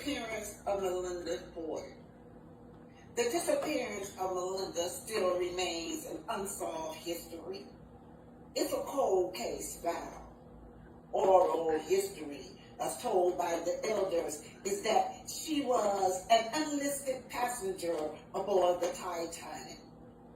disappearance of Melinda Boyd. The disappearance of Melinda still remains an unsolved history. It's a cold case file. Oral history, as told by the elders, is that she was an unlisted passenger aboard the Titanic.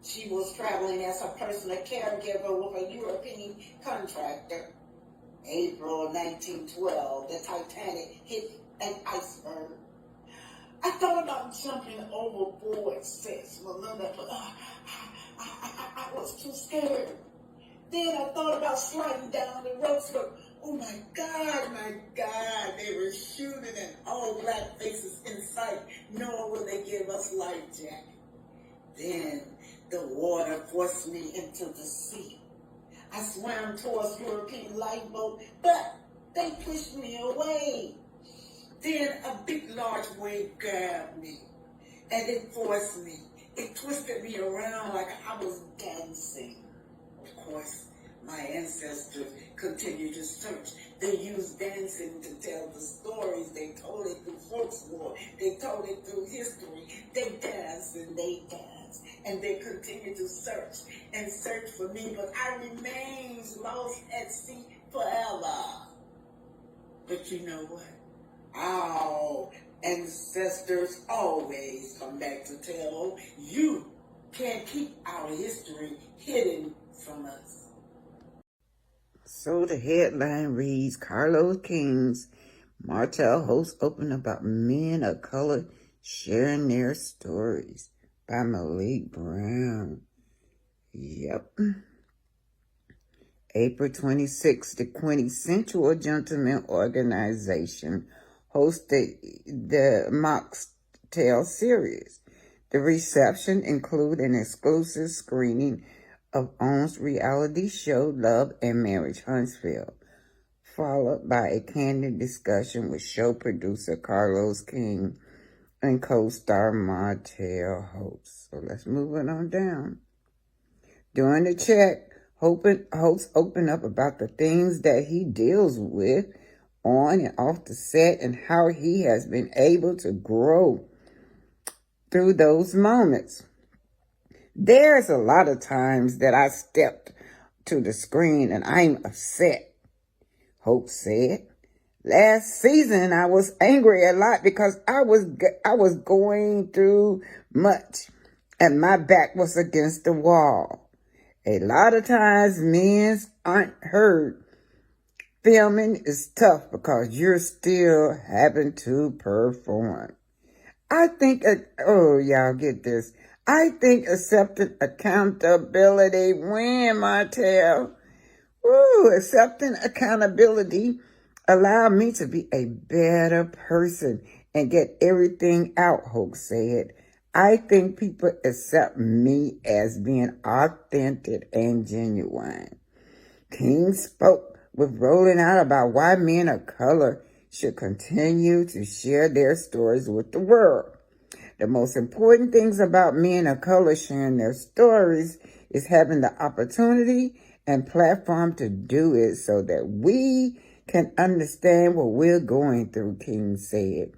She was traveling as a personal caregiver with a European contractor. April 1912, the Titanic hit an iceberg. I thought about jumping overboard, says Melinda, but I was too scared. Then I thought about sliding down the ropes, but oh my God, they were shooting and all black faces in sight, nor would they give us life jacket. Then the water forced me into the sea. I swam towards European lifeboat, but they pushed me away. Then a big, large wave grabbed me, and it forced me. It twisted me around like I was dancing. Of course, my ancestors continued to search. They used dancing to tell the stories. They told it through folklore. They told it through history. They danced and they danced. And they continued to search and search for me. But I remained lost at sea forever. But you know what? Our ancestors always come back to tell. You can't keep our history hidden from us. So the headline reads, Carlos King's Martell hosts open about men of color sharing their stories, by Malik Brown. Yep. April 26th, the Quintessential Gentleman Organization hosted the Mocktail series. The reception included an exclusive screening of OWN's reality show Love and Marriage Huntsville, followed by a candid discussion with show producer Carlos King and co-star Martell hosts. So let's move it on down. During the chat, hosts open up about the things that he deals with on and off the set and how he has been able to grow through those moments. There's a lot of times that I stepped to the screen and I'm upset, Hope said. Last season, I was angry a lot because I was going through much and my back was against the wall. A lot of times men aren't heard. Filming is tough because you're still having to perform. I think, y'all get this. I think accepting accountability when Martell, accepting accountability allowed me to be a better person and get everything out, Hope said. I think people accept me as being authentic and genuine. King spoke with rolling out about why men of color should continue to share their stories with the world. The most important things about men of color sharing their stories is having the opportunity and platform to do it so that we can understand what we're going through, King said.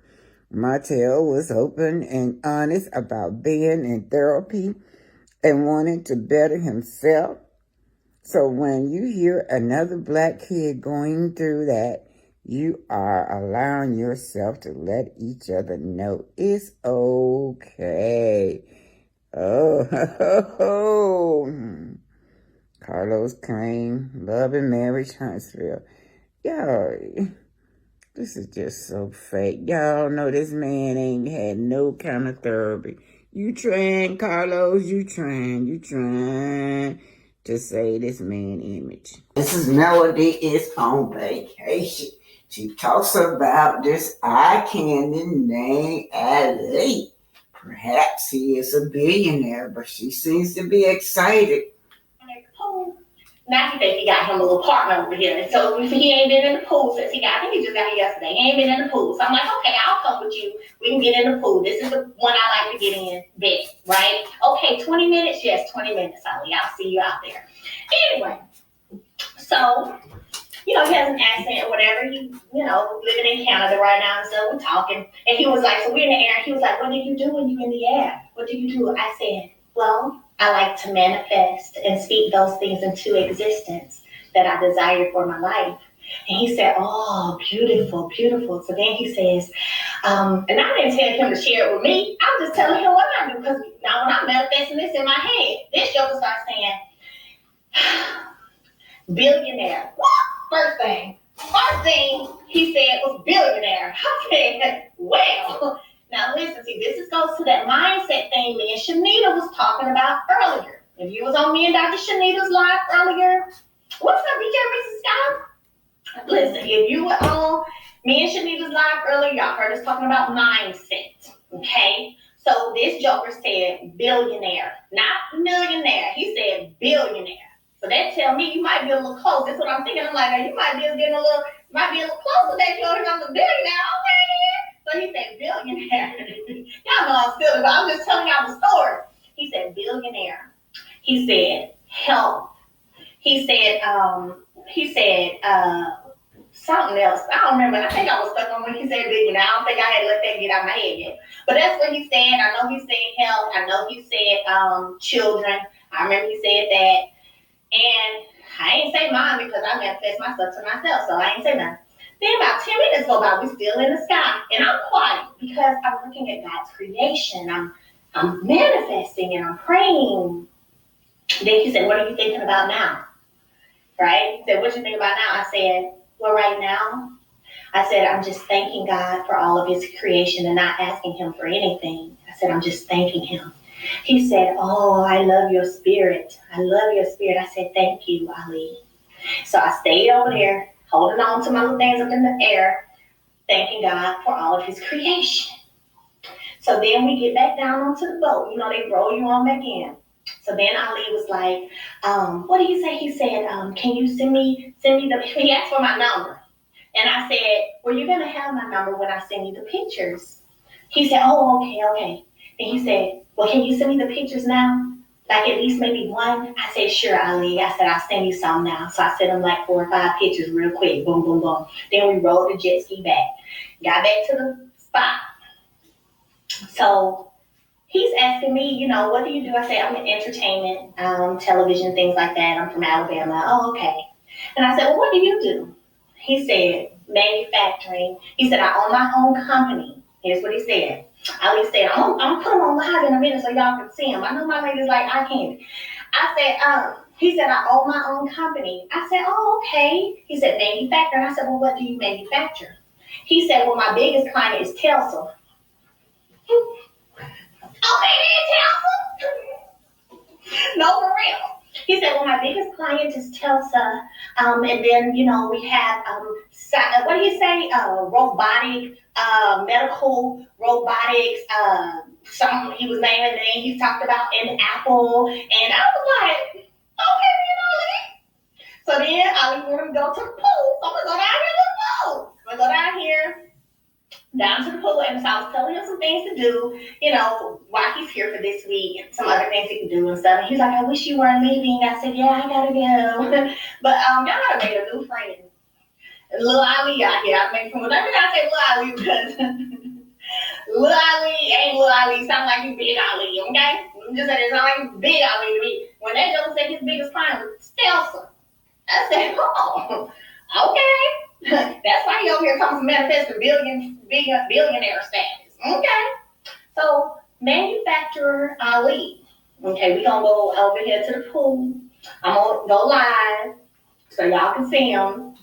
Martell was open and honest about being in therapy and wanting to better himself. So when you hear another black kid going through that, you are allowing yourself to let each other know it's okay. Carlos King, Love and Marriage Huntsville. Y'all, this is just so fake. Y'all know this man ain't had no kind of therapy. You trying, Carlos, you trying to say this man image. Mrs. Melody is on vacation. She talks about this eye candy named Ali. Perhaps he is a billionaire, but she seems to be excited. Now he thinks he got him a little partner over here. And so he ain't been in the pool since he just got here yesterday. He ain't been in the pool. So I'm like, okay, I'll come with you. We can get in the pool. This is the one I like to get in best, right? Okay, 20 minutes? Yes, 20 minutes, Ollie. I'll see you out there. Anyway, so he has an accent or whatever. He, living in Canada right now, and so we're talking. And he was like, so we're in the air. And he was like, what do you do when you're in the air? What do you do? I said, well, I like to manifest and speak those things into existence that I desire for my life. And he said, oh, beautiful, beautiful. So then he says, and I didn't tell him to share it with me. I'm just telling him what I do. Because now when I'm manifesting this in my head, this joker starts saying, billionaire. What? First thing he said was billionaire. I said, well, now listen, see, goes to that mindset thing me and Shanita was talking about earlier. If you was on me and Dr. Shanita's live earlier, what's up, DJ Mrs. Scott? Listen, if you were on me and Shanita's live earlier, y'all heard us talking about mindset, okay? So this joker said billionaire, not millionaire. He said billionaire. So that tell me you might be a little close. That's what I'm thinking. I'm like, you might be getting might be a little closer that you're on the billionaire. Okay, then. So he said billionaire. Y'all know I'm silly, but I'm just telling y'all the story. He said billionaire. He said health. He said something else. I don't remember. I think I was stuck on when he said billionaire. I don't think I had let that get out of my head yet. But that's what he said. I know he said health. I know he said children. I remember he said that. And I ain't say mine because I manifest myself to myself, so I ain't say nothing. Then about 10 minutes go by, we still in the sky, and I'm quiet because I'm looking at God's creation. I'm manifesting and I'm praying. Then he said, "What are you thinking about now?" Right? He said, "What you think about now?" I said, "Well, right now," I said, "I'm just thanking God for all of His creation and not asking Him for anything." I said, "I'm just thanking Him." He said, "Oh, I love your spirit. I love your spirit." I said, "Thank you, Ali." So I stayed over there, holding on to my little things up in the air, thanking God for all of His creation. So then we get back down onto the boat. They roll you on back in. So then Ali was like, what did he say? He said, can you send me he asked for my number. And I said, well, you're going to have my number when I send you the pictures. He said, oh, okay. And he said, well, can you send me the pictures now? Like at least maybe one? I said, sure, Ali. I said, I'll send you some now. So I sent him like 4 or 5 pictures real quick. Boom, boom, boom. Then we rolled the jet ski back. Got back to the spot. So he's asking me, what do you do? I say, I'm in entertainment, television, things like that. I'm from Alabama. Oh, okay. And I said, well, what do you do? He said, manufacturing. He said, I own my own company. Here's what he said. Ali said, I'm gonna put him on live in a minute so y'all can see him. I know my lady's like, I can't. I said, he said, I own my own company. I said, oh, okay. He said, manufacturing. I said, well, what do you manufacture? He said, well, my biggest client is Telsa. Okay, then, Telsa. No, for real. He said, well, my biggest client is Telsa. And then, we have, what do you say? Robotic, medical robotics, something he was naming, and then he talked about an Apple. And I was like, okay, So then I wanted to go to the pool. So I'm going to go down here to the pool. I'm going to go down here. Down to the pool, and so I was telling him some things to do, while he's here for this week, and some other things he can do and stuff. And he's like, I wish you weren't leaving. I said, yeah, I gotta go. But y'all gotta make a new friend. Little Ali out here. I mean, whenever I say Little Ali, because Little Ali ain't Little Ali. Sound like you Big Ali, okay? I'm just saying, it sound like Big Ali to me. When that joke said his biggest client was Stelsa, I said, oh, okay. That's why he over here comes to manifest a billionaire status. Okay. So manufacturer Ali. Okay, we're gonna go over here to the pool. I'm gonna go live so y'all can see him.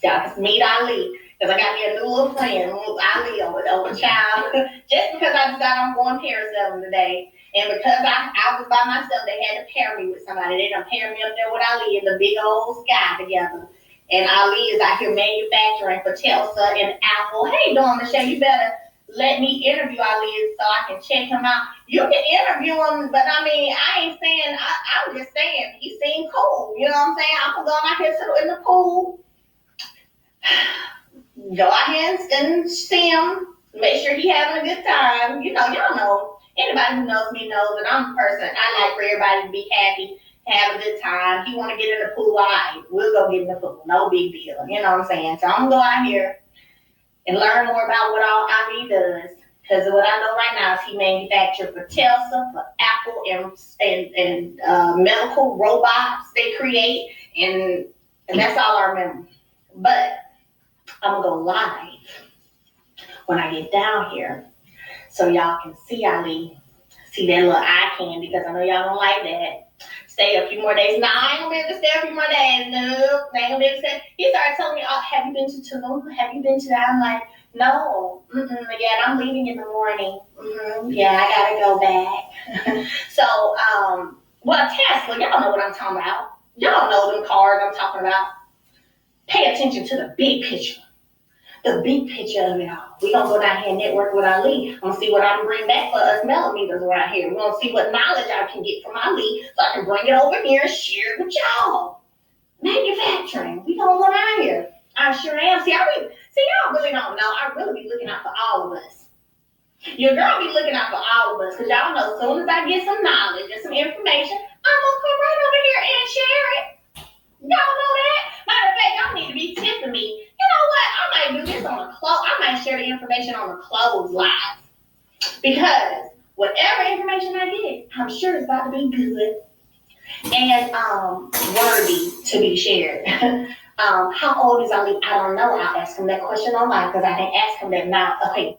So y'all can meet Ali. Because I got me a new little friend, Ali over child. Just because I decided I'm going parasailing today. And because I was by myself, they had to pair me with somebody. They done paired me up there with Ali in the big old sky together. And Ali is out here manufacturing for Telsa and Apple. Hey, Dawn Michelle, you better let me interview Ali so I can check him out. You can interview him, but I mean, I ain't saying, I'm just saying, he seemed cool. You know what I'm saying? I'm going to go out here in the pool. Go out here and see him. Make sure he having a good time. Y'all know. Anybody who knows me knows that I'm a person. I like for everybody to be happy. have a good time. He want to get in the pool, all right, we'll go get in the pool. No big deal. You know what I'm saying? So I'm going to go out here and learn more about what all Ivy does. Because what I know right now is he manufactured for Tesla, for Apple, and medical robots they create. And that's all I remember. But I'm going to go live when I get down here so y'all can see Ali. See that little eye candy, because I know y'all don't like that. Stay a few more days. No, I ain't gonna be able to stay a few more days. No, I ain't gonna be able to stay. He started telling me, oh, have you been to Tulum? Have you been to that? I'm like, no. Yeah, I'm leaving in the morning. Yeah, I gotta go back. So, well, Tesla, y'all know what I'm talking about. Y'all know them cars I'm talking about. Pay attention to the big picture. The big picture of it all. We're going to go down here and network with Ali. I'm going to see what I can bring back for us millimeters around here. We're going to see what knowledge I can get from Ali so I can bring it over here and share it with y'all. Manufacturing. We going to go down here. I sure am. See, y'all really don't know. I really be looking out for all of us. Your girl be looking out for all of us, because y'all know as soon as I get some knowledge and some information, I'm going to come right over here and share it. Y'all know that? Matter of fact, y'all need to be tipping me. You know what? I might do this on a close. I might share the information on a close live. Because whatever information I get, I'm sure it's about to be good and worthy to be shared. How old is Ali? I don't know. I'll ask him that question online, because I didn't ask him that now. Okay,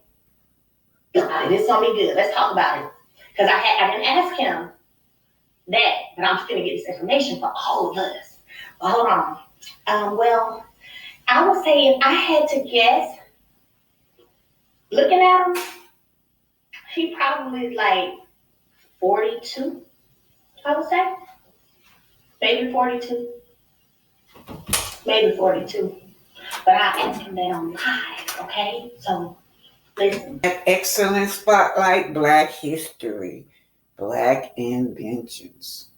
this is going to be good. Let's talk about it. Because I didn't ask him that, but I'm just going to get this information for all of us. Well, hold on. Well, I would say if I had to guess, looking at him, he probably is like 42, I would say. Maybe 42. Maybe 42. But I asked him that on live, okay? So, listen. Excellent spotlight, Black history, Black inventions.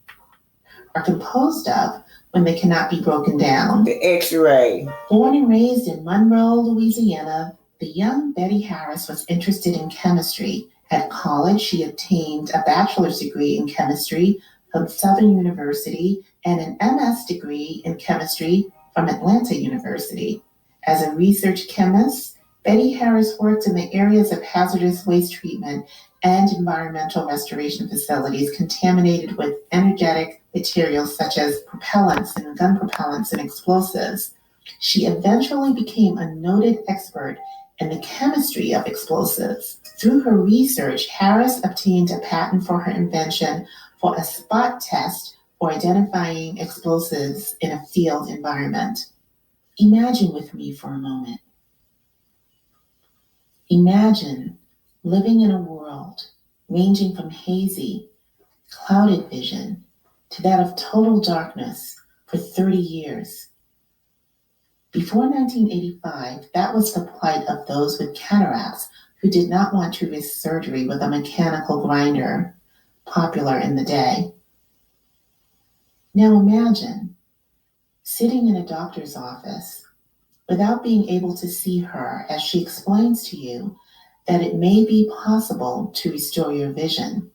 Are composed of when they cannot be broken down. The X-ray. Born and raised in Monroe, Louisiana, the young Betty Harris was interested in chemistry. At college, she obtained a bachelor's degree in chemistry from Southern University and an MS degree in chemistry from Atlanta University. As a research chemist, Betty Harris worked in the areas of hazardous waste treatment and environmental restoration facilities contaminated with energetic materials such as propellants and gun propellants and explosives. She eventually became a noted expert in the chemistry of explosives. Through her research, Harris obtained a patent for her invention for a spot test for identifying explosives in a field environment. Imagine with me for a moment. Imagine living in a world ranging from hazy, clouded vision to that of total darkness for 30 years. Before 1985, that was the plight of those with cataracts who did not want to risk surgery with a mechanical grinder, popular in the day. Now imagine sitting in a doctor's office without being able to see her as she explains to you that it may be possible to restore your vision.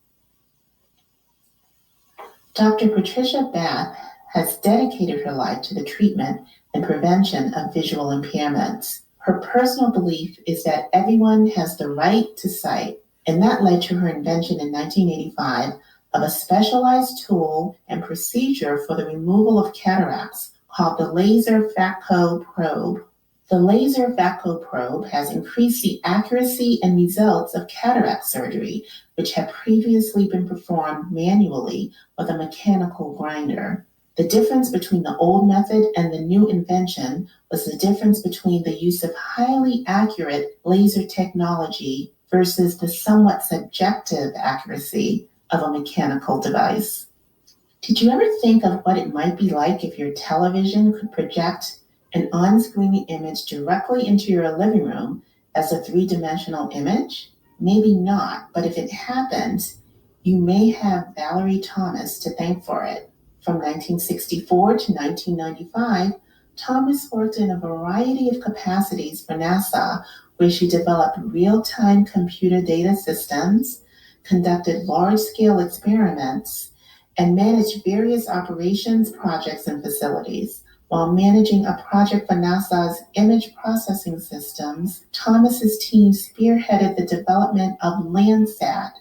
Dr. Patricia Bath has dedicated her life to the treatment and prevention of visual impairments. Her personal belief is that everyone has the right to sight, and that led to her invention in 1985 of a specialized tool and procedure for the removal of cataracts called the laser Fatco probe. The laser Fatco probe has increased the accuracy and results of cataract surgery, which had previously been performed manually with a mechanical grinder. The difference between the old method and the new invention was the difference between the use of highly accurate laser technology versus the somewhat subjective accuracy of a mechanical device. Did you ever think of what it might be like if your television could project an on-screen image directly into your living room as a three-dimensional image? Maybe not, but if it happened, you may have Valerie Thomas to thank for it. From 1964 to 1995, Thomas worked in a variety of capacities for NASA, where she developed real-time computer data systems, conducted large-scale experiments, and managed various operations, projects, and facilities. While managing a project for NASA's image processing systems, Thomas's team spearheaded the development of Landsat,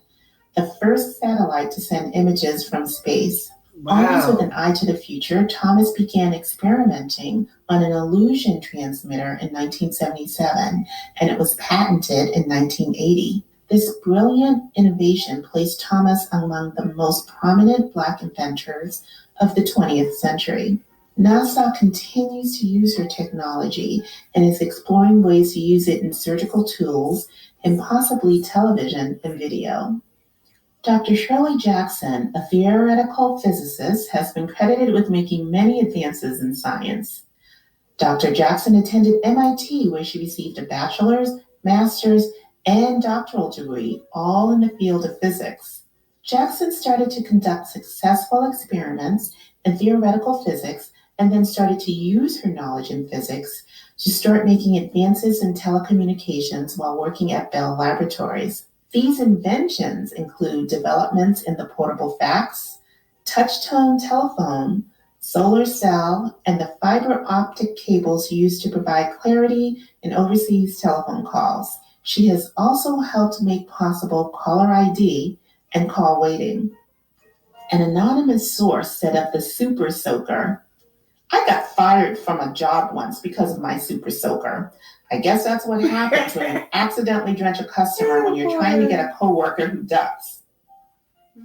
the first satellite to send images from space. Always with an eye to the future, Thomas began experimenting on an illusion transmitter in 1977, and it was patented in 1980. This brilliant innovation placed Thomas among the most prominent Black inventors of the 20th century. NASA continues to use her technology and is exploring ways to use it in surgical tools and possibly television and video. Dr. Shirley Jackson, a theoretical physicist, has been credited with making many advances in science. Dr. Jackson attended MIT, where she received a bachelor's, master's, and doctoral degree, all in the field of physics. Jackson started to conduct successful experiments in theoretical physics and then started to use her knowledge in physics to start making advances in telecommunications while working at Bell Laboratories. These inventions include developments in the portable fax, touch-tone telephone, solar cell, and the fiber optic cables used to provide clarity in overseas telephone calls. She has also helped make possible caller ID and call waiting. An anonymous source said of the Super Soaker, "I got fired from a job once because of my Super Soaker. I guess that's what happens when you accidentally drench a customer when you're trying to get a coworker who ducks."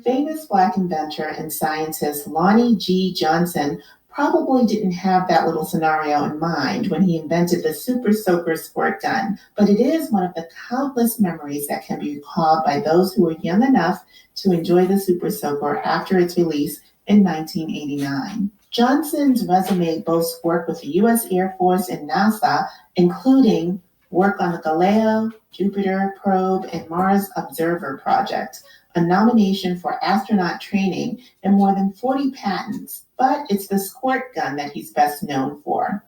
Famous Black inventor and scientist Lonnie G. Johnson probably didn't have that little scenario in mind when he invented the Super Soaker squirt gun, but it is one of the countless memories that can be recalled by those who were young enough to enjoy the Super Soaker after its release in 1989. Johnson's resume boasts work with the U.S. Air Force and NASA, including work on the Galileo, Jupiter Probe, and Mars Observer project, a nomination for astronaut training, and more than 40 patents, but it's the squirt gun that he's best known for.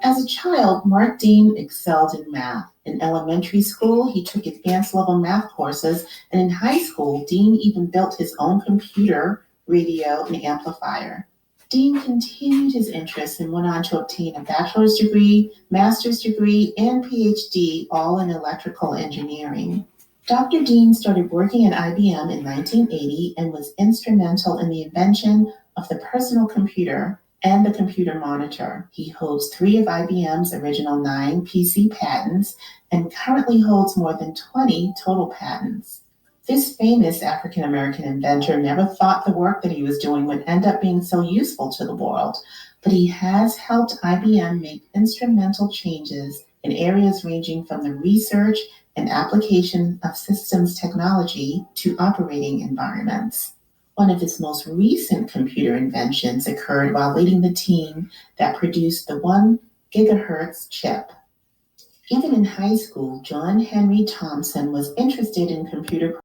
As a child, Mark Dean excelled in math. In elementary school, he took advanced level math courses, and in high school, Dean even built his own computer, radio, and amplifier. Dean continued his interests and went on to obtain a bachelor's degree, master's degree, and PhD, all in electrical engineering. Dr. Dean started working at IBM in 1980 and was instrumental in the invention of the personal computer and the computer monitor. He holds 3 of IBM's original 9 PC patents and currently holds more than 20 total patents. This famous African-American inventor never thought the work that he was doing would end up being so useful to the world, but he has helped IBM make instrumental changes in areas ranging from the research and application of systems technology to operating environments. One of his most recent computer inventions occurred while leading the team that produced the 1 gigahertz chip. Even in high school, John Henry Thompson was interested in computer